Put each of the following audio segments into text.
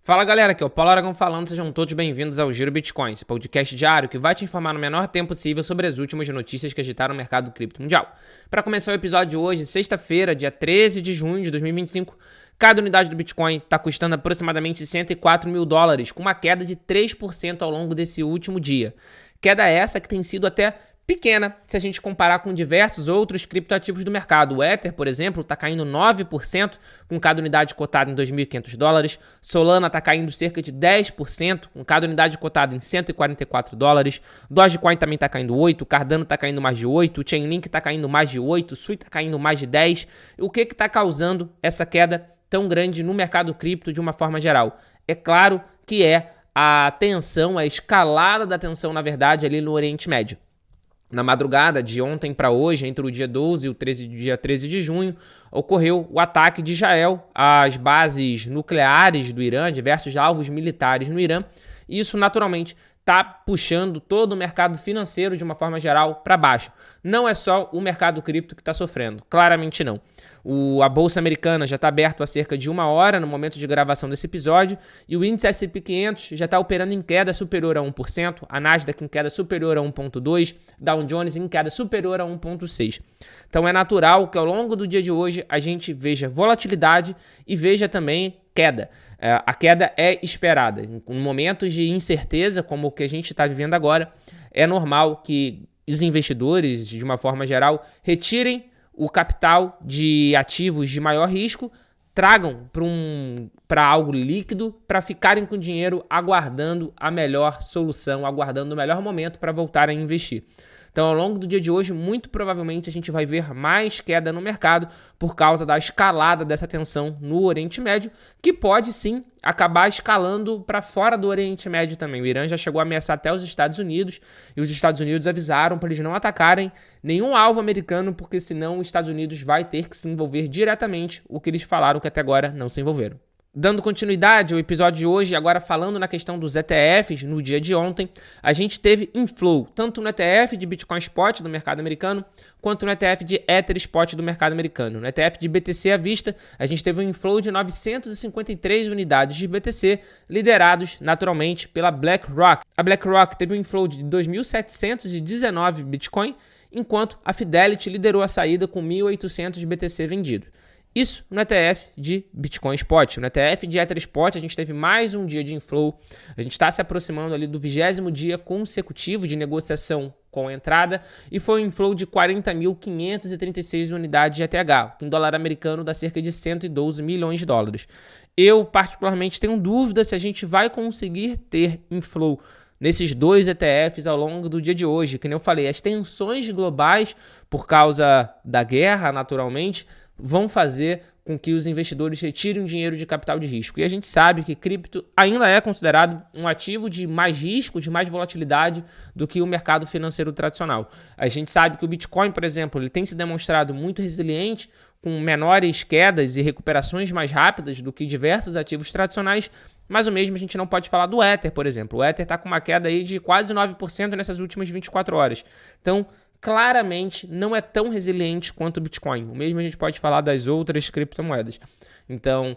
Fala galera, aqui é o Paulo Aragão falando, sejam todos bem-vindos ao Giro Bitcoin, esse podcast diário que vai te informar no menor tempo possível sobre as últimas notícias que agitaram o mercado cripto mundial. Para começar o episódio de hoje, sexta-feira, dia 13 de junho de 2025, cada unidade do Bitcoin está custando aproximadamente $104 mil, com uma queda de 3% ao longo desse último dia. Queda essa que tem sido até pequena se a gente comparar com diversos outros criptoativos do mercado. O Ether, por exemplo, está caindo 9%, com cada unidade cotada em $2.500. Solana está caindo cerca de 10%, com cada unidade cotada em $144. Dogecoin também está caindo 8%, Cardano está caindo mais de 8%, Chainlink está caindo mais de 8%, Sui está caindo mais de 10%. O que está causando essa queda tão grande no mercado cripto de uma forma geral? É claro que é a tensão, a escalada da tensão, na verdade, ali no Oriente Médio. Na madrugada de ontem para hoje, entre o dia 12 e o dia 13 de junho, ocorreu o ataque de Israel às bases nucleares do Irã, diversos alvos militares no Irã, e isso naturalmente está puxando todo o mercado financeiro de uma forma geral para baixo. Não é só o mercado cripto que está sofrendo, claramente não. A Bolsa Americana já está aberta há cerca de 1 hora no momento de gravação desse episódio e o índice S&P 500 já está operando em queda superior a 1%, a Nasdaq em queda superior a 1,2%, Dow Jones em queda superior a 1,6%. Então é natural que ao longo do dia de hoje a gente veja volatilidade e veja também queda. A queda é esperada. Em momentos de incerteza como o que a gente está vivendo agora, é normal que os investidores, de uma forma geral, retirem o capital de ativos de maior risco, tragam para algo líquido, para ficarem com dinheiro aguardando a melhor solução, aguardando o melhor momento para voltar a investir. Então, ao longo do dia de hoje, muito provavelmente a gente vai ver mais queda no mercado por causa da escalada dessa tensão no Oriente Médio, que pode sim acabar escalando para fora do Oriente Médio também. O Irã já chegou a ameaçar até os Estados Unidos e os Estados Unidos avisaram para eles não atacarem nenhum alvo americano, porque senão os Estados Unidos vai ter que se envolver diretamente, o que eles falaram que até agora não se envolveram. Dando continuidade ao episódio de hoje, agora falando na questão dos ETFs, no dia de ontem, a gente teve inflow, tanto no ETF de Bitcoin Spot do mercado americano, quanto no ETF de Ether Spot do mercado americano. No ETF de BTC à vista, a gente teve um inflow de 953 unidades de BTC, liderados naturalmente pela BlackRock. A BlackRock teve um inflow de 2.719 Bitcoin, enquanto a Fidelity liderou a saída com 1.800 BTC vendido. Isso no ETF de Bitcoin Spot. No ETF de Ether Spot a gente teve mais um dia de inflow. A gente está se aproximando ali do 20º dia consecutivo de negociação com a entrada e foi um inflow de 40.536 unidades de ETH, que em dólar americano dá cerca de 112 milhões de dólares. Eu particularmente tenho dúvida se a gente vai conseguir ter inflow nesses dois ETFs ao longo do dia de hoje. Que nem eu falei, as tensões globais por causa da guerra, naturalmente, vão fazer com que os investidores retirem dinheiro de capital de risco. E a gente sabe que cripto ainda é considerado um ativo de mais risco, de mais volatilidade do que o mercado financeiro tradicional. A gente sabe que o Bitcoin, por exemplo, ele tem se demonstrado muito resiliente, com menores quedas e recuperações mais rápidas do que diversos ativos tradicionais, mas o mesmo a gente não pode falar do Ether, por exemplo. O Ether está com uma queda aí de quase 9% nessas últimas 24 horas. Então, claramente não é tão resiliente quanto o Bitcoin. O mesmo a gente pode falar das outras criptomoedas. Então,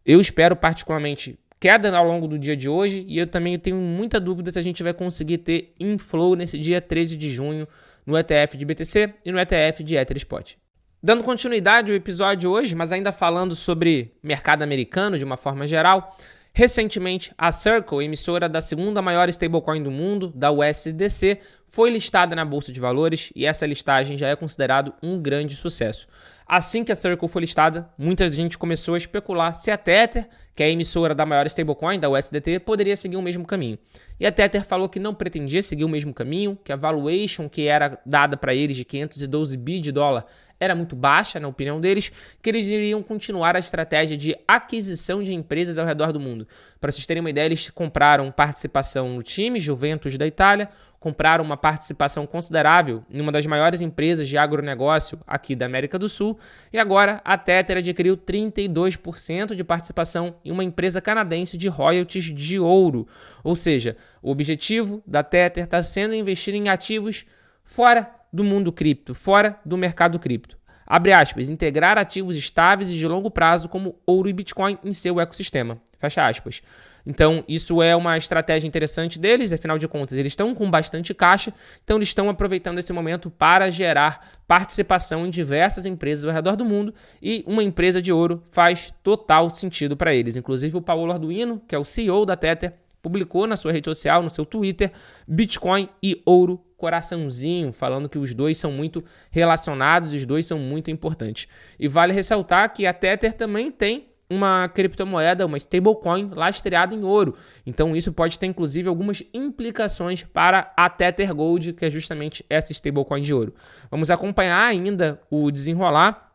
eu espero particularmente queda ao longo do dia de hoje e eu também tenho muita dúvida se a gente vai conseguir ter inflow nesse dia 13 de junho no ETF de BTC e no ETF de Ether Spot. Dando continuidade ao episódio de hoje, mas ainda falando sobre mercado americano de uma forma geral, recentemente, a Circle, emissora da segunda maior stablecoin do mundo, da USDC, foi listada na Bolsa de Valores e essa listagem já é considerado um grande sucesso. Assim que a Circle foi listada, muita gente começou a especular se a Tether, que é a emissora da maior stablecoin, da USDT, poderia seguir o mesmo caminho. E a Tether falou que não pretendia seguir o mesmo caminho, que a valuation que era dada para eles de 512 bi de dólar era muito baixa, na opinião deles, que eles iriam continuar a estratégia de aquisição de empresas ao redor do mundo. Para vocês terem uma ideia, eles compraram participação no time Juventus da Itália, compraram uma participação considerável em uma das maiores empresas de agronegócio aqui da América do Sul, e agora a Tether adquiriu 32% de participação em uma empresa canadense de royalties de ouro. Ou seja, o objetivo da Tether está sendo investir em ativos fora do mundo cripto, fora do mercado cripto. abre aspas, integrar ativos estáveis e de longo prazo como ouro e Bitcoin em seu ecossistema, fecha aspas. Então, isso é uma estratégia interessante deles, afinal de contas, eles estão com bastante caixa, então eles estão aproveitando esse momento para gerar participação em diversas empresas ao redor do mundo, e uma empresa de ouro faz total sentido para eles. Inclusive, o Paulo Arduino, que é o CEO da Tether, publicou na sua rede social, no seu Twitter, Bitcoin e ouro, coraçãozinho, falando que os dois são muito relacionados, os dois são muito importantes. E vale ressaltar que a Tether também tem uma criptomoeda, uma stablecoin lastreada em ouro. Então isso pode ter inclusive algumas implicações para a Tether Gold, que é justamente essa stablecoin de ouro. Vamos acompanhar ainda o desenrolar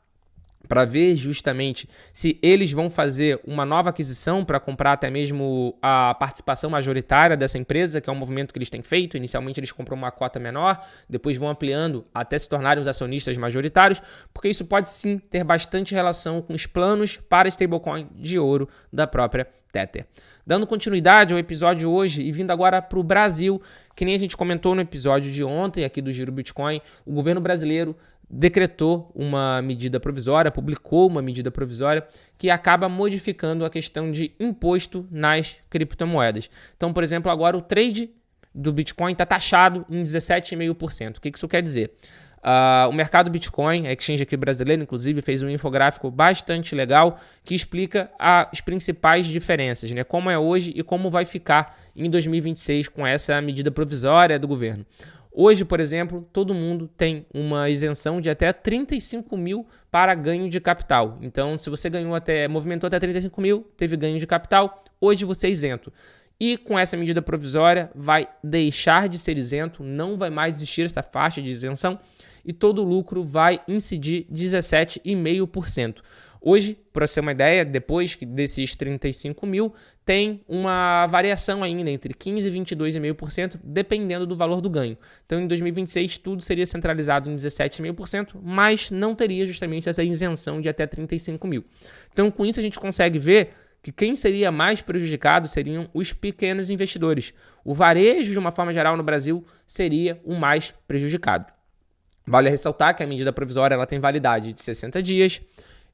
para ver justamente se eles vão fazer uma nova aquisição para comprar até mesmo a participação majoritária dessa empresa, que é um movimento que eles têm feito. Inicialmente eles compram uma cota menor, depois vão ampliando até se tornarem os acionistas majoritários, porque isso pode sim ter bastante relação com os planos para stablecoin de ouro da própria Tether. Dando continuidade ao episódio de hoje e vindo agora para o Brasil, que nem a gente comentou no episódio de ontem aqui do Giro Bitcoin, o governo brasileiro decretou uma medida provisória, publicou uma medida provisória que acaba modificando a questão de imposto nas criptomoedas. Então, por exemplo, agora o trade do Bitcoin está taxado em 17,5%. O que isso quer dizer? O mercado Bitcoin, a exchange aqui brasileira, inclusive, fez um infográfico bastante legal que explica as principais diferenças, né? Como é hoje e como vai ficar em 2026 com essa medida provisória do governo. Hoje, por exemplo, todo mundo tem uma isenção de até 35 mil para ganho de capital. Então, se você movimentou até 35 mil, teve ganho de capital, hoje você é isento. E com essa medida provisória vai deixar de ser isento, não vai mais existir essa faixa de isenção e todo o lucro vai incidir 17,5%. Hoje, para você ter uma ideia, depois desses 35 mil, tem uma variação ainda entre 15% e 22,5%, dependendo do valor do ganho. Então, em 2026, tudo seria centralizado em 17,5%, mas não teria justamente essa isenção de até 35 mil. Então, com isso, a gente consegue ver que quem seria mais prejudicado seriam os pequenos investidores. O varejo, de uma forma geral, no Brasil, seria o mais prejudicado. Vale ressaltar que a medida provisória ela tem validade de 60 dias,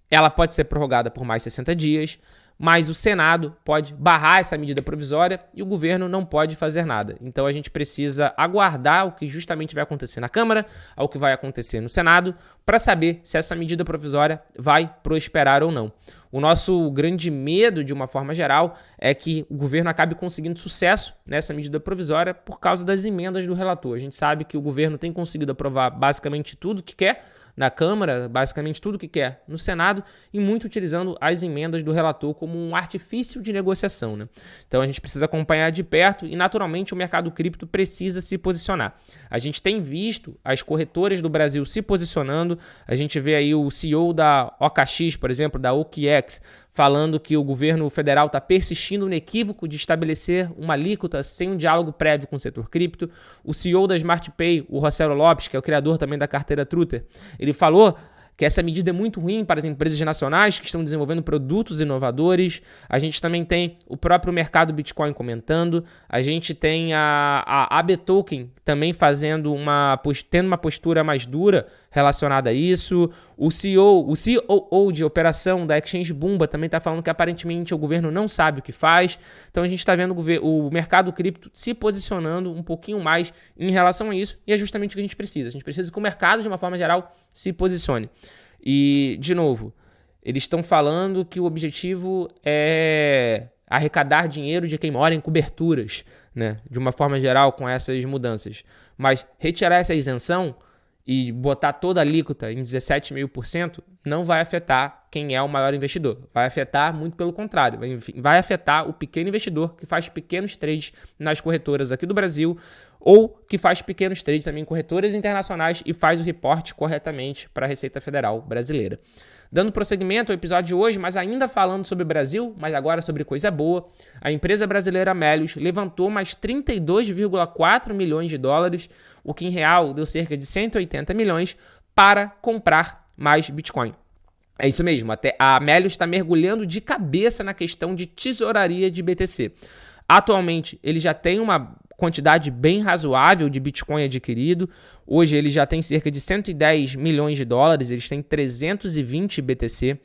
ela pode ser prorrogada por mais 60 dias, mas o Senado pode barrar essa medida provisória e o governo não pode fazer nada. Então a gente precisa aguardar o que justamente vai acontecer na Câmara, ao que vai acontecer no Senado, para saber se essa medida provisória vai prosperar ou não. O nosso grande medo, de uma forma geral, é que o governo acabe conseguindo sucesso nessa medida provisória por causa das emendas do relator. A gente sabe que o governo tem conseguido aprovar basicamente tudo que quer na Câmara, basicamente tudo que quer no Senado, e muito utilizando as emendas do relator como um artifício de negociação, né? Então a gente precisa acompanhar de perto e, naturalmente, o mercado cripto precisa se posicionar. A gente tem visto as corretoras do Brasil se posicionando, a gente vê aí o CEO da OKX, por exemplo, da OKX, falando que o governo federal está persistindo no equívoco de estabelecer uma alíquota sem um diálogo prévio com o setor cripto. O CEO da SmartPay, o Rossello Lopes, que é o criador também da carteira Truther, ele falou que essa medida é muito ruim para as empresas nacionais que estão desenvolvendo produtos inovadores. A gente também tem o próprio mercado Bitcoin comentando. A gente tem a AB Token também tendo uma postura mais dura relacionada a isso. O COO de operação da Exchange Bumba também está falando que aparentemente o governo não sabe o que faz. Então a gente está vendo o mercado cripto se posicionando um pouquinho mais em relação a isso, e é justamente o que a gente precisa. A gente precisa que o mercado, de uma forma geral, se posicione. E, de novo, eles estão falando que o objetivo é arrecadar dinheiro de quem mora em coberturas, né? De uma forma geral, com essas mudanças. Mas retirar essa isenção e botar toda a alíquota em 17,5% não vai afetar quem é o maior investidor. Vai afetar muito pelo contrário. Vai afetar o pequeno investidor que faz pequenos trades nas corretoras aqui do Brasil ou que faz pequenos trades também em corretoras internacionais e faz o reporte corretamente para a Receita Federal brasileira. Dando prosseguimento ao episódio de hoje, mas ainda falando sobre o Brasil, mas agora sobre coisa boa, a empresa brasileira Melius levantou mais 32,4 milhões de dólares, o que em real deu cerca de 180 milhões, para comprar mais Bitcoin. É isso mesmo, até a Melius está mergulhando de cabeça na questão de tesouraria de BTC. Atualmente, ele já tem uma quantidade bem razoável de Bitcoin adquirido. Hoje ele já tem cerca de 110 milhões de dólares, eles têm 320 BTC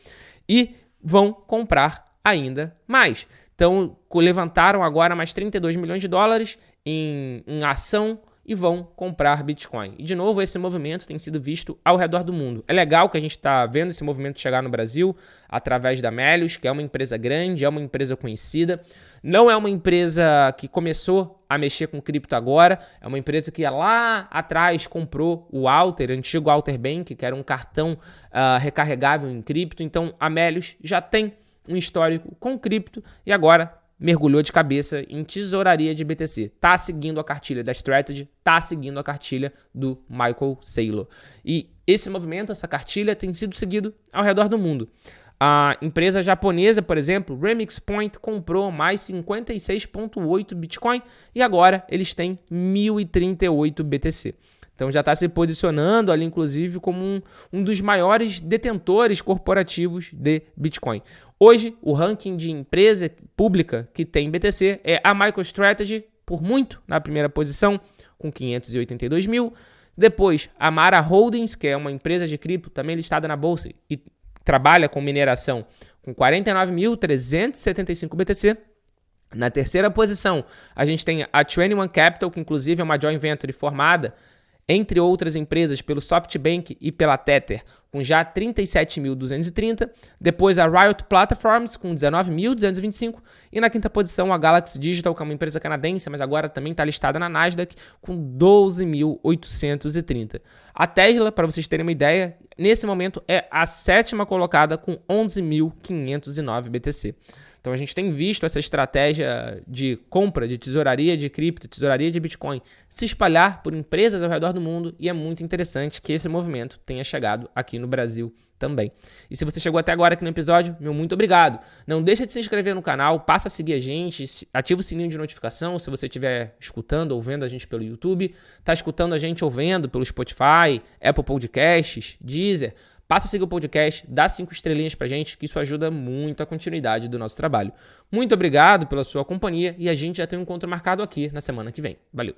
e vão comprar ainda mais. Então, levantaram agora mais 32 milhões de dólares em ação e vão comprar Bitcoin. E, de novo, esse movimento tem sido visto ao redor do mundo. É legal que a gente está vendo esse movimento chegar no Brasil através da Melius, que é uma empresa grande, é uma empresa conhecida. Não é uma empresa que começou a mexer com cripto agora, é uma empresa que lá atrás comprou o Alter, antigo Alter Bank, que era um cartão recarregável em cripto. Então, a Melius já tem um histórico com cripto e agora mergulhou de cabeça em tesouraria de BTC. Tá seguindo a cartilha da Strategy, tá seguindo a cartilha do Michael Saylor. E esse movimento, essa cartilha, tem sido seguido ao redor do mundo. A empresa japonesa, por exemplo, Remix Point, comprou mais 56,8 Bitcoin e agora eles têm 1.038 BTC. Então já está se posicionando ali, inclusive, como um dos maiores detentores corporativos de Bitcoin. Hoje, o ranking de empresa pública que tem BTC é a MicroStrategy, por muito, na primeira posição, com 582 mil. Depois, a Mara Holdings, que é uma empresa de cripto também listada na bolsa e trabalha com mineração, com 49.375 BTC. Na terceira posição, a gente tem a 21 Capital, que inclusive é uma joint venture formada, entre outras empresas, pelo SoftBank e pela Tether, com já 37.230. Depois a Riot Platforms, com 19.225. E na quinta posição, a Galaxy Digital, que é uma empresa canadense, mas agora também está listada na Nasdaq, com 12.830. A Tesla, para vocês terem uma ideia, nesse momento é a sétima colocada, com 11.509 BTC. Então a gente tem visto essa estratégia de compra de tesouraria de cripto, tesouraria de Bitcoin, se espalhar por empresas ao redor do mundo e é muito interessante que esse movimento tenha chegado aqui no Brasil também. E se você chegou até agora aqui no episódio, meu muito obrigado. Não deixa de se inscrever no canal, passa a seguir a gente, ativa o sininho de notificação se você estiver escutando ou vendo a gente pelo YouTube, está escutando a gente ou vendo pelo Spotify, Apple Podcasts, Deezer. Passa a seguir o podcast, dá 5 estrelinhas pra gente, que isso ajuda muito a continuidade do nosso trabalho. Muito obrigado pela sua companhia e a gente já tem um encontro marcado aqui na semana que vem. Valeu!